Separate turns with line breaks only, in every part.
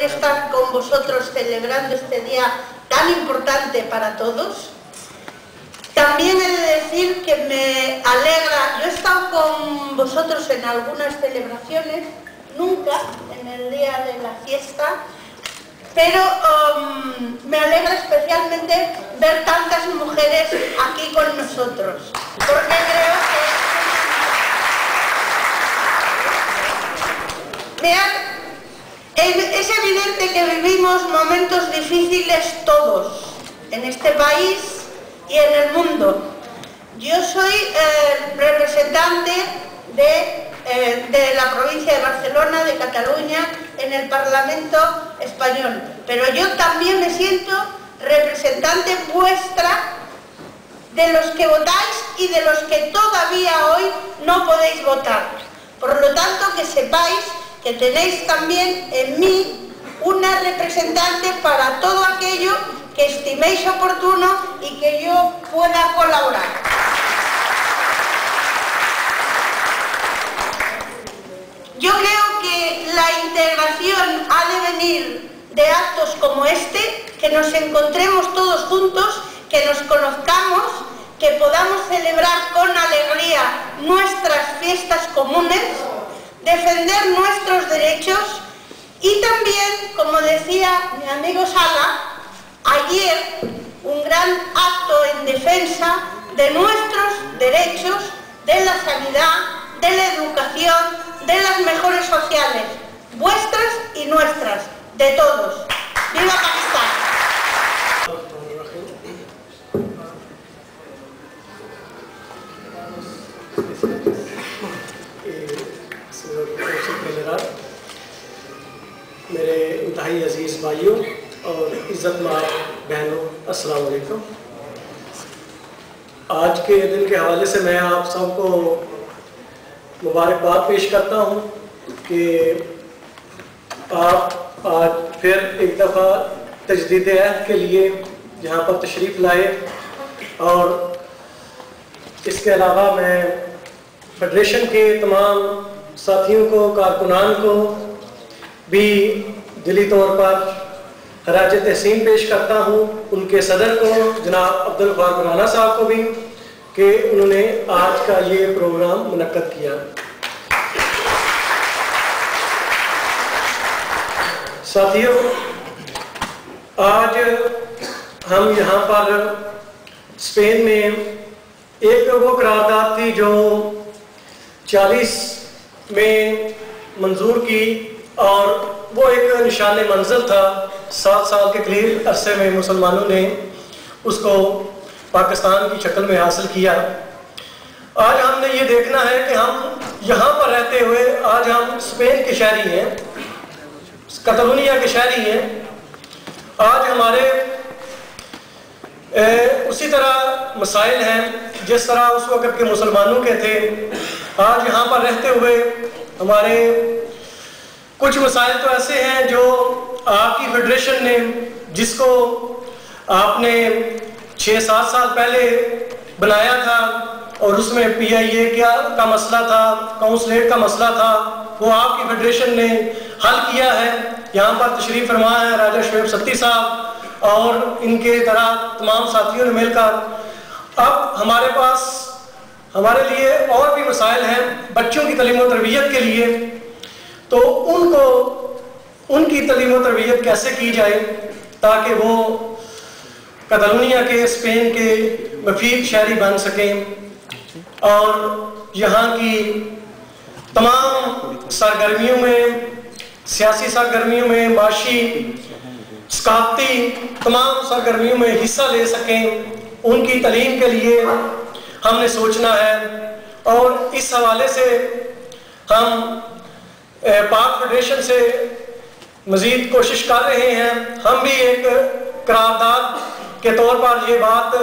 estar con vosotros celebrando este día tan importante para todos. También he de decir que me alegra, yo he estado con vosotros en algunas celebraciones, nunca en el día de la fiesta, pero me alegra especialmente ver tantas mujeres aquí con nosotros, porque creo que es evidente que vivimos momentos difíciles todos, en este país y en el mundo. Yo soy representante de la provincia de Barcelona, de Cataluña, en el Parlamento español, pero yo también me siento representante vuestra, de los que votáis y de los que todavía hoy no podéis votar. Por lo tanto, que sepáis que tenéis también en mí una representante para todo aquello que estiméis oportuno y que yo pueda colaborar. Yo creo que la integración ha de venir de actos como este, que nos encontremos todos juntos, que nos conozcamos, que podamos celebrar con alegría nuestras fiestas comunes, defender nuestros derechos y también, como decía mi amigo Sala, ayer un gran acto en defensa de nuestros derechos, de la sanidad, de la educación, de las mejores sociales, vuestras y nuestras, de todos. ¡Viva Pakistán!
मेरे इंतहाई अजीज़ भाइयों और इज़्ज़तमार बहनों, अस्सलाम वालेकुम। आज के दिन के हवाले से मैं आप सबको मुबारकबाद पेश करता हूँ कि आप आज फिर एक दफ़ा तजदीद अहद के लिए यहाँ पर तशरीफ़ लाए, और इसके अलावा मैं फेडरेशन के तमाम साथियों को, कारकुनान को भी दिली तौर पर खराज तहसीन पेश करता हूँ, उनके सदर को जनाब अब्दुल गफ्फार खुराना साहब को भी, कि उन्होंने आज का ये प्रोग्राम मुनक्कद किया। साथियों, आज हम यहाँ पर स्पेन में एक वो करारदाद थी जो 40 में मंजूर की, और वो एक निशान मंजिल था। 7 साल के करीब अरसे में मुसलमानों ने उसको पाकिस्तान की शक्ल में हासिल किया। आज हमने ये देखना है कि हम यहाँ पर रहते हुए, आज हम स्पेन के शहरी हैं, कतलोनिया के शहरी हैं। आज हमारे उसी तरह मसाइल हैं जिस तरह उस वक़्त के मुसलमानों के थे। आज यहाँ पर रहते हुए हमारे कुछ मसाइल तो ऐसे हैं जो आपकी फेडरेशन ने, जिसको आपने 6-7 साल पहले बनाया था, और उसमें PIA का मसला था, काउंसलेट का मसला था, वो आपकी फेडरेशन ने हल किया है। यहाँ पर तशरीफ़ फरमा है राजा शोएब सत्ती साहब और इनके तरह तमाम साथियों ने मिलकर। अब हमारे पास हमारे लिए और भी मसाइल हैं बच्चों की तालीम और तरबियत के लिए, तो उनकी तालीम और तरबियत कैसे की जाए ताकि वो कतलोनिया के, स्पेन के मफीद शहरी बन सकें, और यहाँ की तमाम सरगर्मियों में, सियासी सरगर्मियों में, माशी, सकाफती तमाम सरगर्मियों में हिस्सा ले सकें। उनकी तालीम के लिए हमने सोचना है, और इस हवाले से हम पाक फेडरेशन से मज़ीद कोशिश कर रहे हैं। हम भी एक करारदाद के तौर पर ये बात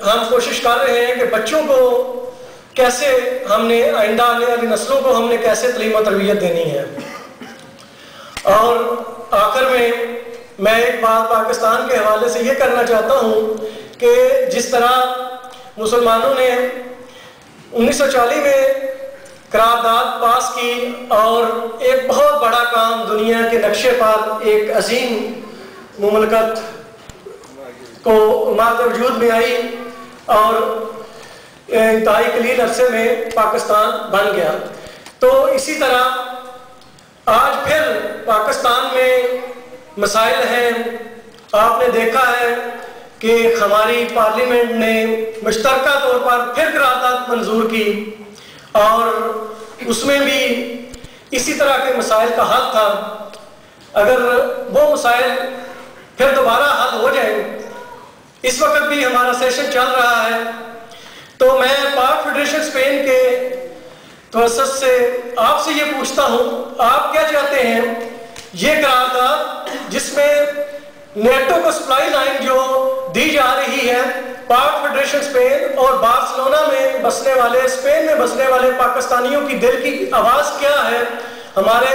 हम कोशिश कर रहे हैं कि बच्चों को कैसे हमने, आइंदा आने वाली नस्लों को हमने कैसे तालीम और तरबियत देनी है। और आखिर में मैं एक बात पाकिस्तान के हवाले से ये करना चाहता हूँ कि जिस तरह मुसलमानों ने 1940 में करारदाद पास की और एक बहुत बड़ा काम दुनिया के नक्शे पर एक अजीम मुमलकत को माद वजूद में आई और इंतहाई कलील अरसे में पाकिस्तान बन गया। तो इसी तरह आज फिर पाकिस्तान में मसाइल हैं। आपने देखा है कि हमारी पार्लियामेंट ने मुश्तरका तौर पर फिर करारदाद मंजूर की और उसमें भी इसी तरह के मसाइल का हल था। अगर वो मसाइल फिर दोबारा हल हो जाए, इस वक्त भी हमारा सेशन चल रहा है, तो मैं पाक फेडरेशन स्पेन के तवज्जुह से आपसे ये पूछता हूँ, आप क्या चाहते हैं ये करारदाद जिसमें नेटो को सप्लाई लाइन जो दी जा रही है, पाक फेडरेशन स्पेन और बार्सिलोना में बसने वाले, स्पेन में बसने वाले पाकिस्तानियों की दिल की आवाज़ क्या है? हमारे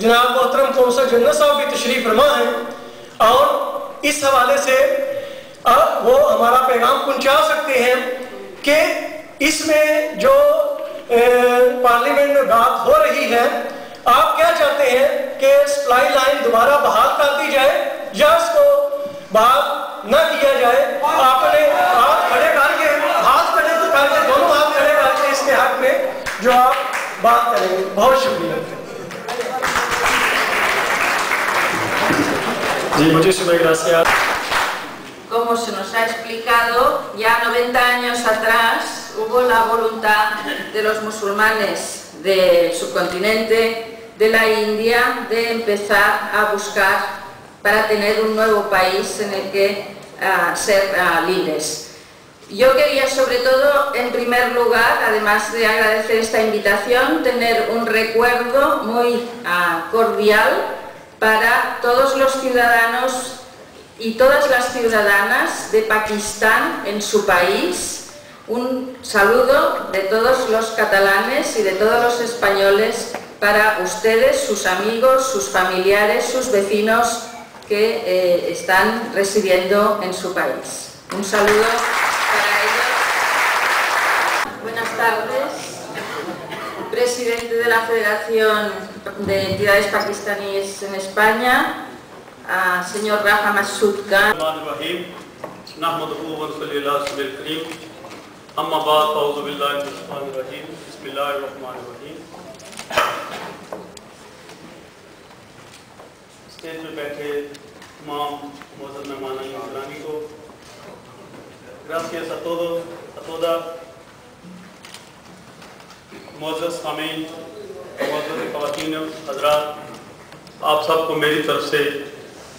जनाब मोहतरम कौंसल जनरल साहब भी तशरीफ फरमा हैं और इस हवाले से वो हमारा पैगाम पहुंचा सकते हैं कि इसमें जो पार्लियामेंट में बात हो रही है, आप क्या चाहते हैं कि सप्लाई लाइन दोबारा बहाल कर दी जाए या इसको बहाल न किया जाए? आपने हाथ खड़े करके दोनों हाथ खड़े करके इसके हक में जो आप बात करेंगे। बहुत शुक्रिया
जी, muchísimas gracias.
Como se nos ha explicado, ya 90 años atrás hubo la voluntad de los musulmanes del subcontinente, de la India, de empezar a buscar para tener un nuevo país en el que ser libres. Yo quería sobre todo, en primer lugar, además de agradecer esta invitación, tener un recuerdo muy cordial para todos los ciudadanos y todas las ciudadanas de Pakistán en su país. Un saludo de todos los catalanes y de todos los españoles para ustedes, sus amigos, sus familiares, sus vecinos que están residiendo en su país. Un saludo para ellos. Buenas tardes. Presidente de la Federación de Entidades Pakistaníes en España, señor Raja Masud Khan.
Stage पे बैठे तमाम मौजूद मेहमान गिरामी को gracias a todos, a todas, मौजूद सामीन, मौजूद ख़वातीन हज़रात, आप सबको मेरी तरफ से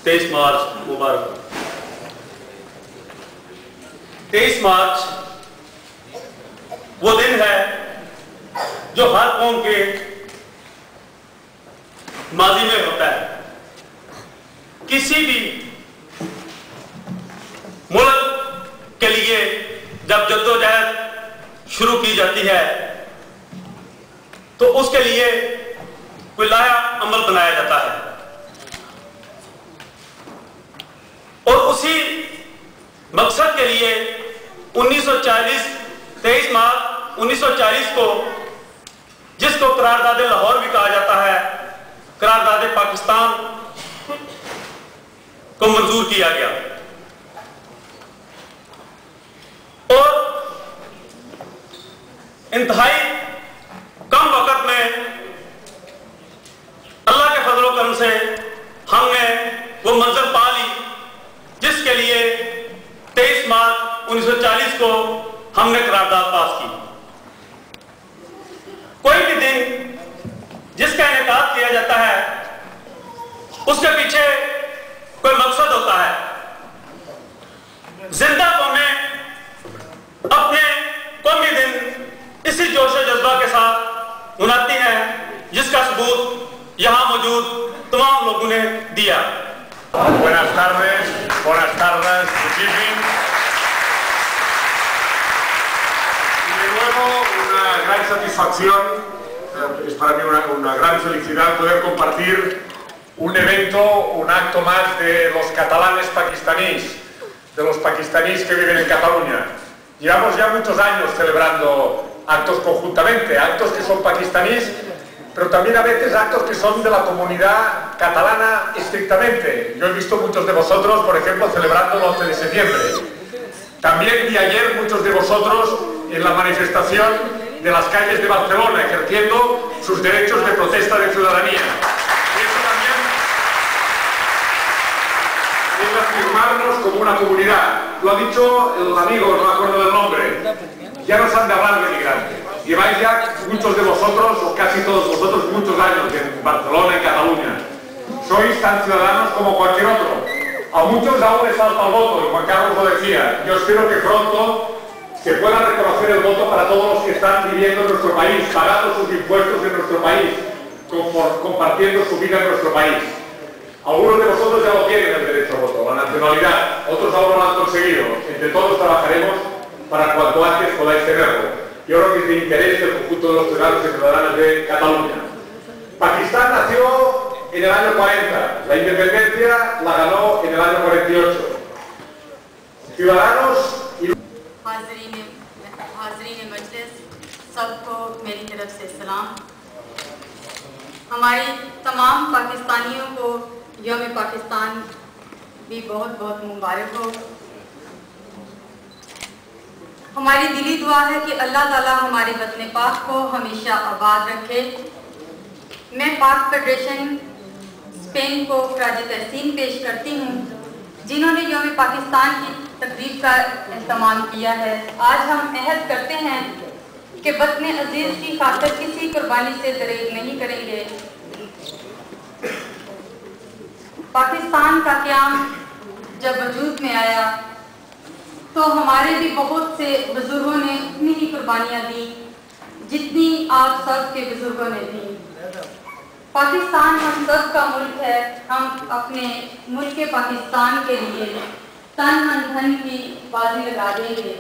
23 मार्च मुबारक। 23 मार्च वो दिन है जो हर कौम के माजी में होता है। किसी भी मुल्क के लिए जब जद्दोजहद शुरू की जाती है तो उसके लिए कोई लाया अमल बनाया जाता है और उसी मकसद के लिए 1940 23 मार्च 1940 को, जिसको करारदाद लाहौर भी कहा जाता है, करारदाद पाकिस्तान को मंजूर किया गया और इंतहाई कम वक्त में अल्लाह के फजल व करम से हमने वो मंजिल पा ली जिसके लिए 23 मार्च 1940 को हमने करारदाद पास की। कोई भी दिन जिसका इनेकाद किया जाता है उसके पीछे कोई मकसद होता है। जिंदा कौमें अपने कौमी दिन इसी जोश जज्बा के साथ मनाती हैं, जिसका सबूत यहाँ मौजूद तमाम लोगों ने दिया।
Buenas tardes, good evening. Y de nuevo una gran satisfacción, es para mí una gran felicidad poder compartir un evento, un acto más de los catalanes pakistaníes, de los pakistaníes que viven en Cataluña. Llevamos ya muchos años celebrando actos conjuntamente, actos que son pakistaníes, pero también a veces actos que son de la comunidad catalana estrictamente. Yo he visto muchos de vosotros, por ejemplo, celebrando el 11 de septiembre. También vi ayer muchos de vosotros en la manifestación de las calles de Barcelona, ejerciendo sus derechos de protesta de ciudadanía. Y eso también es afirmarnos como una comunidad. Lo ha dicho el amigo, no me acuerdo del nombre. Ya nos han de hablar de migrantes. Lleváis ya muchos de vosotros, o casi todos vosotros, muchos años en Barcelona, en Cataluña. Sois tan ciudadanos como cualquier otro. A muchos aún les falta el voto, y Juan Carlos lo decía. Yo espero que pronto se pueda reconocer el voto para todos los que están viviendo en nuestro país, pagando sus impuestos en nuestro país, compartiendo su vida en nuestro país. Algunos de vosotros ya lo tienen el derecho al voto, la nacionalidad, otros aún no lo han conseguido. Entre todos trabajaremos para cuanto antes podáis tenerlo. Yo creo que es de interés del conjunto de los ciudadanos y ciudadanas de Cataluña. Pakistán nació en el año 40, la independencia la ganó en el año 48. Ciudadanos y...
हाज़रीन मजलिस सबको मेरी तरफ से सलाम। हमारी तमाम पाकिस्तानियों को यौम पाकिस्तान भी बहुत बहुत मुबारक हो। हमारी दिली दुआ है कि अल्लाह ताला हमारे वतन पाक को हमेशा आबाद रखे। मैं पाक फेडरेशन स्पेन को खराज तहसीन पेश करती हूँ, जिन्होंने यौम पाकिस्तान की तकरीब का एहतमाम किया है। आज हम अहद करते हैं कि वतन अजीज की खातिर किसी कुर्बानी से दरेग नहीं करेंगे। पाकिस्तान का क़याम जब वजूद में आया तो हमारे भी बहुत से बुजुर्गों ने उतनी ही कुर्बानियाँ दी जितनी आप सब के बुजुर्गों ने दी। पाकिस्तान हम सब का मुल्क है। हम अपने मुल्क के पाकिस्तान के लिए तन मन धन की बाजी लगा देंगे।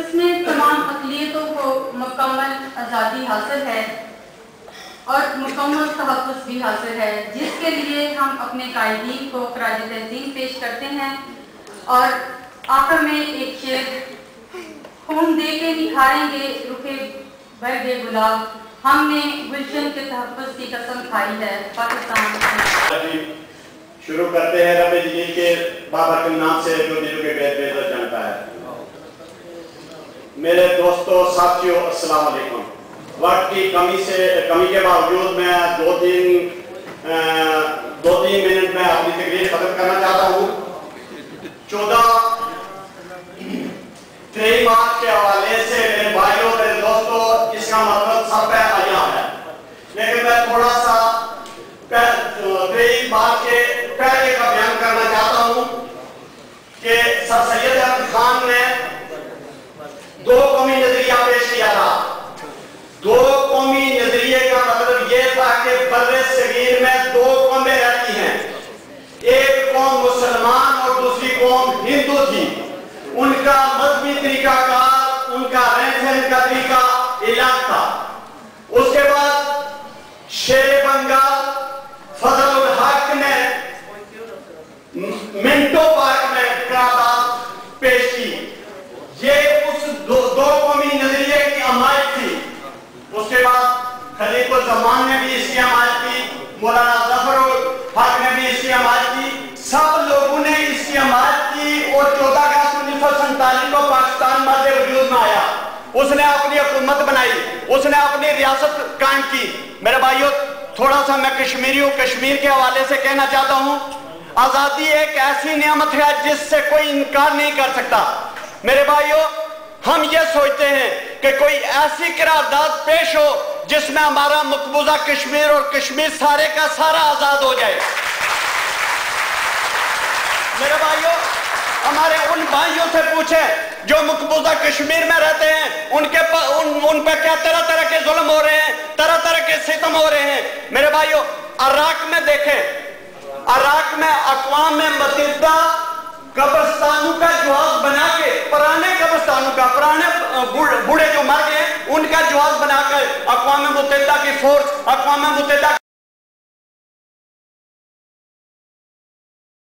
इसमें तमाम अक़लियतों को मुकम्मल आज़ादी हासिल है और मुकम्मल तहफ़्फ़ुज़ भी हासिल है, जिसके लिए हम अपने कायदीन को खराज तहसीन पेश करते हैं। और आखिर में एक शेर, खून दे के निखारेंगे रुखे बरगे गुलाब, हमने गुलशन के तहफ़्फ़ुज़ की कसम खाई है। पाकिस्तान
शुरू करते हैं रब जी के बाबा के नाम से जो दिल के भेद बेहतर जानता है। मेरे दोस्तों साथियों अस्सलाम वालेकुम। वक्त की कमी के बावजूद मैं दो तीन मिनट में अपनी तकरीर खत्म करना चाहता हूँ। 23 मार्च के हवाले से मेरे भाइयों मेरे दोस्तों इसका मतलब सब पे आया है, लेकिन मैं थोड़ा सा 23 मार्च के पहले का बयान करना चाहता हूँ कि सर सैयद अहमद खान ने दो कौमी नजरिया पेश किया था। दो कौमी नजरिए का मतलब यह था कि बर्रे सगीर में दो कौमें रहती हैं, एक कौम मुसलमान और दूसरी कौम हिंदू थी। उनका मजहबी तरीकाकार, उनका रहन सहन का तरीका अलग था। उसके बाद शेर बंगाल फजल उल हक ने मिंटो पार्क में करारदाद पेश की। ये उस दो कौमी नजरिए की हमायत थी। उसके बाद खलीफुल जमान ने भी इसकी हमायत की, मौलाना जफर उल हक ने भी इसकी हमायत की। सब लोगों ने इसकी हमायत की और 14 अगस्त 1947 को पाकिस्तान मध्य वजूद में आया। उसने अपनी हुकूमत बनाई, उसने अपनी रियासत कायम की। मेरे भाइयों थोड़ा सा मैं कश्मीरी हूँ, कश्मीर के हवाले से कहना चाहता हूँ, आज़ादी एक ऐसी नियामत है जिससे कोई इनकार नहीं कर सकता। मेरे भाइयों हम ये सोचते हैं कि कोई ऐसी करारदाद पेश हो जिसमें हमारा मकबूजा कश्मीर और कश्मीर सारे का सारा आज़ाद हो जाए। मेरे भाइयों हमारे उन भाइयों से पूछे जो मकबूजा कश्मीर में रहते हैं, उन पे क्या तरह तरह के जुल्म हो रहे हैं, तरह तरह के सितम हो रहे हैं। मेरे भाइयों इराक में देखें, इराक में अक़वाम मुत्तहिदा कब्रिस्तानों का जवाब बना के, पुराने कब्रिस्तानों का, पुराने बूढ़े जो मर गए उनका जवाब बनाकर अक़वाम मुत्तहिदा की फोर्स, अक़वाम मुत्तहिदा